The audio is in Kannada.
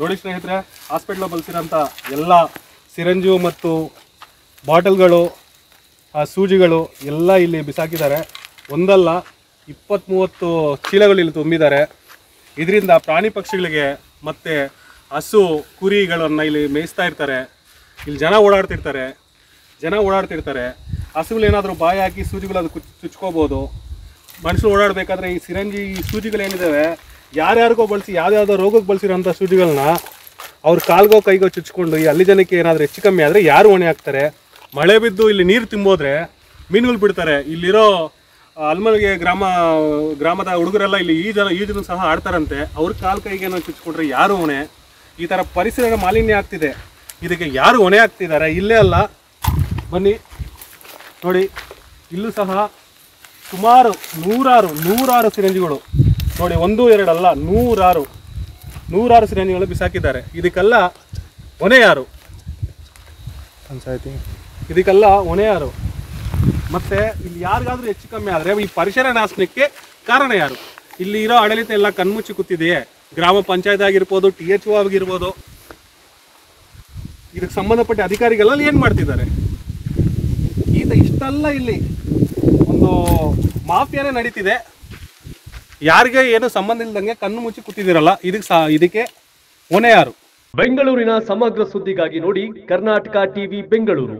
ನೋಡಿ ಸ್ನೇಹಿತರೆ, ಹಾಸ್ಪಿಟ್ಲ್ ಬಳಸಿರೋಂಥ ಎಲ್ಲ ಸಿರಂಜು ಮತ್ತು ಬಾಟಲ್ಗಳು, ಸೂಜಿಗಳು ಎಲ್ಲ ಇಲ್ಲಿ ಬಿಸಾಕಿದ್ದಾರೆ. ಒಂದಲ್ಲ 20-30 ಚೀಲಗಳು ಇಲ್ಲಿ ತುಂಬಿದ್ದಾರೆ. ಇದರಿಂದ ಪ್ರಾಣಿ ಪಕ್ಷಿಗಳಿಗೆ ಮತ್ತು ಹಸು ಕುರಿಗಳನ್ನು ಇಲ್ಲಿ ಮೇಯಿಸ್ತಾ ಇರ್ತಾರೆ. ಇಲ್ಲಿ ಜನ ಓಡಾಡ್ತಿರ್ತಾರೆ. ಹಸುಗಳೇನಾದರೂ ಬಾಯಿ ಹಾಕಿ ಸೂಜಿಗಳು ಅದು ಚುಚ್ಕೋಬೋದು. ಮನುಷ್ಯರು ಓಡಾಡಬೇಕಾದ್ರೆ ಈ ಸಿರಂಜಿ ಈ ಸೂಜಿಗಳೇನಿದ್ದಾವೆ ಯಾರ್ಯಾರಿಗೋ ಬಳಸಿ ಯಾವ್ದಾವುದೋ ರೋಗಕ್ಕೆ ಬಳಸಿರೋಂಥ ಸೂಜಿಗಳನ್ನ ಅವ್ರ ಕಾಲ್ಗೋ ಕೈಗೋ ಚುಚ್ಕೊಂಡು ಈ ಹಳ್ಳಿ ಜನಕ್ಕೆ ಏನಾದರೂ ಹೆಚ್ಚು ಕಮ್ಮಿ ಆದರೆ ಯಾರು ಹೊಣೆ ಹಾಕ್ತಾರೆ? ಮಳೆ ಬಿದ್ದು ಇಲ್ಲಿ ನೀರು ತುಂಬೋದ್ರೆ ಮೀನುಗಳು ಬಿಡ್ತಾರೆ. ಇಲ್ಲಿರೋ ಅಲ್ಮಲ್ಗೆ ಗ್ರಾಮದ ಹುಡುಗರೆಲ್ಲ ಇಲ್ಲಿ ಈಜನ್ನು ಸಹ ಆಡ್ತಾರಂತೆ. ಅವ್ರ ಕಾಲು ಕೈಗೆ ಏನೋ ಚುಚ್ಕೊಂಡ್ರೆ ಯಾರು ಹೊಣೆ? ಈ ಥರ ಪರಿಸರ ಮಾಲಿನ್ಯ ಆಗ್ತಿದೆ, ಇದಕ್ಕೆ ಯಾರು ಹೊಣೆ ಆಗ್ತಿದ್ದಾರೆ? ಇಲ್ಲೇ ಅಲ್ಲ, ಬನ್ನಿ ನೋಡಿ, ಇಲ್ಲೂ ಸಹ ಸುಮಾರು ನೂರಾರು ಸಿರಂಜಿಗಳು ನೋಡಿ, 1-2 ಅಲ್ಲ, ನೂರಾರು ಸಿರಂಜಿಗಳು ಬಿಸಾಕಿದ್ದಾರೆ. ಇದಕ್ಕೆಲ್ಲ ಹೊಣೆ ಯಾರು? ಪಂಚಾಯತಿ. ಇದಕ್ಕೆಲ್ಲ ಹೊಣೆ ಯಾರು? ಮತ್ತು ಇಲ್ಲಿ ಯಾರಿಗಾದ್ರೂ ಹೆಚ್ಚು ಕಮ್ಮಿ ಆದರೆ ಈ ಪರಿಸರ ನಾಶನಕ್ಕೆ ಕಾರಣ ಯಾರು? ಇಲ್ಲಿ ಇರೋ ಆಡಳಿತ ಎಲ್ಲ ಕಣ್ಮುಚ್ಚಿ ಕೂತಿದೆಯೇ? ಗ್ರಾಮ ಪಂಚಾಯತ್ ಆಗಿರ್ಬೋದು, THO ಆಗಿರ್ಬೋದು, ಇದಕ್ಕೆ ಸಂಬಂಧಪಟ್ಟ ಅಧಿಕಾರಿಗಳೆಲ್ಲ ಏನು ಮಾಡ್ತಿದ್ದಾರೆ? ಇಷ್ಟೆಲ್ಲ ಇಲ್ಲಿ ಒಂದು ಮಾಫಿಯಾನೇ ನಡೀತಿದೆ. ಯಾರಿಗೆ ಏನು ಸಂಬಂಧ ಇಲ್ದಂಗೆ ಕಣ್ಣು ಮುಚ್ಚಿ ಕೂತಿದ್ದೀರಲ್ಲ, ಇದಕ್ಕೆ ಹೊಣೆ ಯಾರು? ಬೆಂಗಳೂರಿನ ಸಮಗ್ರ ಸುದ್ದಿಗಾಗಿ ನೋಡಿ ಕರ್ನಾಟಕ ಟಿವಿ ಬೆಂಗಳೂರು.